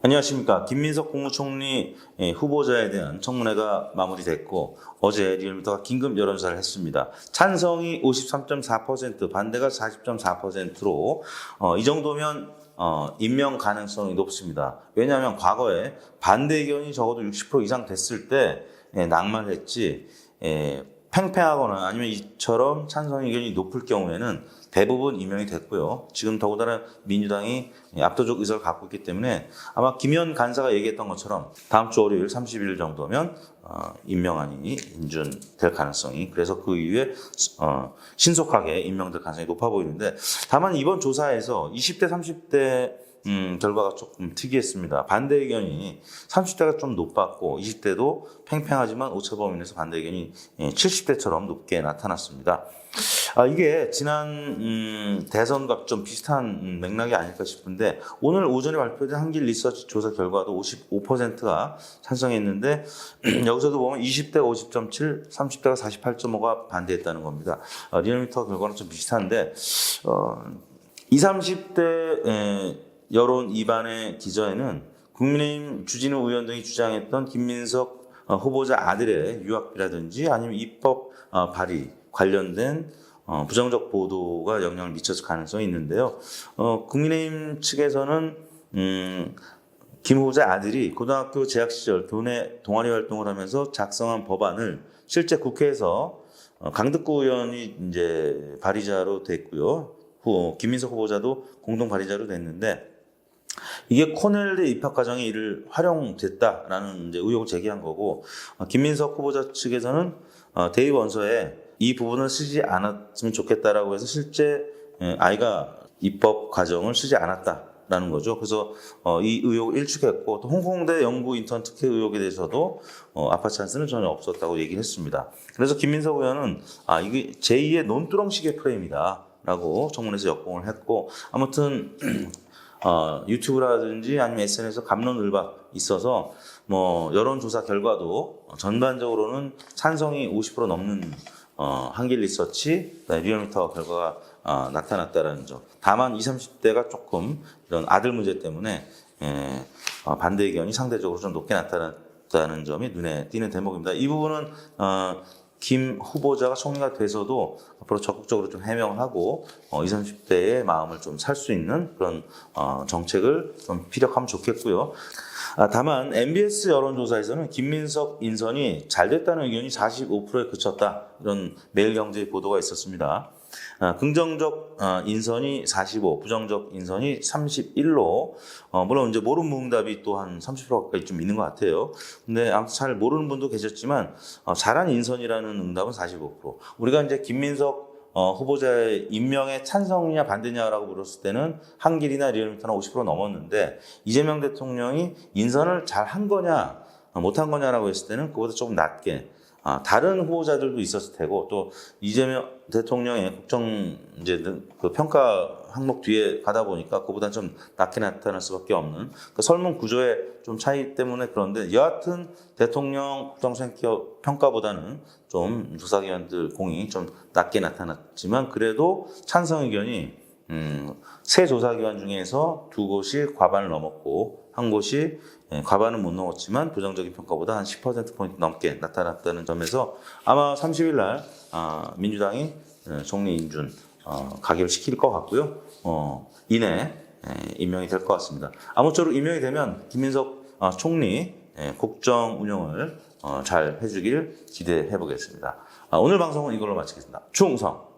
안녕하십니까. 김민석 국무총리 후보자에 대한 청문회가 마무리됐고 어제 리얼미터가 긴급 여론조사를 했습니다. 찬성이 53.4%, 반대가 40.4%로 이 정도면 임명 가능성이 높습니다. 왜냐하면 과거에 반대 의견이 적어도 60% 이상 됐을 때 낙마했지 팽팽하거나 아니면 이처럼 찬성 의견이 높을 경우에는 대부분 임명이 됐고요. 지금 더군다나 민주당이 압도적 의석을 갖고 있기 때문에 아마 김현 간사가 얘기했던 것처럼 다음 주 월요일 30일 정도면 임명안이 인준될 가능성이, 그래서 그 이후에 신속하게 임명될 가능성이 높아 보이는데, 다만 이번 조사에서 20대 30대 결과가 조금 특이했습니다. 반대 의견이 30대가 좀 높았고 20대도 팽팽하지만 오차 범위에서 반대 의견이 70대처럼 높게 나타났습니다. 이게 지난 대선과 좀 비슷한 맥락이 아닐까 싶은데, 오늘 오전에 발표된 한길 리서치 조사 결과도 55%가 찬성했는데 여기서도 보면 20대가 50.7, 30대가 48.5가 반대했다는 겁니다. 리얼미터 결과는 좀 비슷한데 20, 30대 여론 이반의 기저에는 국민의힘 주진우 의원 등이 주장했던 김민석 후보자 아들의 유학비라든지 아니면 입법 발의 관련된 부정적 보도가 영향을 미쳤을 가능성이 있는데요. 국민의힘 측에서는 김 후보자 아들이 고등학교 재학 시절 교내 동아리 활동을 하면서 작성한 법안을 실제 국회에서 강득구 의원이 이제 발의자로 됐고요. 김민석 후보자도 공동 발의자로 됐는데, 이게 코넬대 입학 과정에 이를 활용됐다라는 이제 의혹을 제기한 거고, 김민석 후보자 측에서는 대의 원서에 이 부분을 쓰지 않았으면 좋겠다라고 해서 실제 아이가 입법 과정을 쓰지 않았다라는 거죠. 그래서 이 의혹을 일축했고, 또 홍콩대 연구 인턴 특혜 의혹에 대해서도 아파 찬스는 전혀 없었다고 얘기를 했습니다. 그래서 김민석 의원은 이게 제2의 논두렁식의 프레임이다라고 청문회에서 역공을 했고, 아무튼 유튜브라든지 아니면 SNS에서 갑론을박 있어서 여론조사 결과도 전반적으로는 찬성이 50% 넘는 한길 리서치, 리얼미터 결과가 나타났다는 점. 다만 20, 30대가 조금 이런 아들 문제 때문에 반대 의견이 상대적으로 좀 높게 나타났다는 점이 눈에 띄는 대목입니다. 이 부분은 김 후보자가 총리가 돼서도 앞으로 적극적으로 좀 해명을 하고 20, 30대의 마음을 좀 살 수 있는 그런 정책을 좀 피력하면 좋겠고요. 다만 MBS 여론조사에서는 김민석 인선이 잘 됐다는 의견이 45%에 그쳤다, 이런 매일경제 보도가 있었습니다. 긍정적 인선이 45, 부정적 인선이 31로 물론 이제 모르는 응답이 또 한 30% 가까이 좀 있는 것 같아요. 근데 아무튼 잘 모르는 분도 계셨지만 잘한 인선이라는 응답은 45%. 우리가 이제 김민석 후보자의 임명에 찬성이냐 반대냐라고 물었을 때는 한길이나 리얼미터나 50% 넘었는데, 이재명 대통령이 인선을 잘 한 거냐 못한 거냐라고 했을 때는 그보다 조금 낮게, 다른 후보자들도 있었을 테고, 또 이재명 대통령의 국정 이제 그 평가 항목 뒤에 가다 보니까 그보다 좀 낮게 나타날 수밖에 없는 그 설문 구조의 좀 차이 때문에. 그런데 여하튼 대통령 국정 평가보다는 좀 조사기관들 공이 좀 낮게 나타났지만, 그래도 찬성 의견이 세 조사기관 중에서 두 곳이 과반을 넘었고 한 곳이 과반은 못 넘었지만 부정적인 평가보다 한 10%포인트 넘게 나타났다는 점에서 아마 30일 날 민주당이 총리 인준 가결시킬 것 같고요. 이내 임명이 될 것 같습니다. 아무쪼록 임명이 되면 김민석 총리 국정 운영을 잘 해주길 기대해 보겠습니다. 오늘 방송은 이걸로 마치겠습니다. 충성!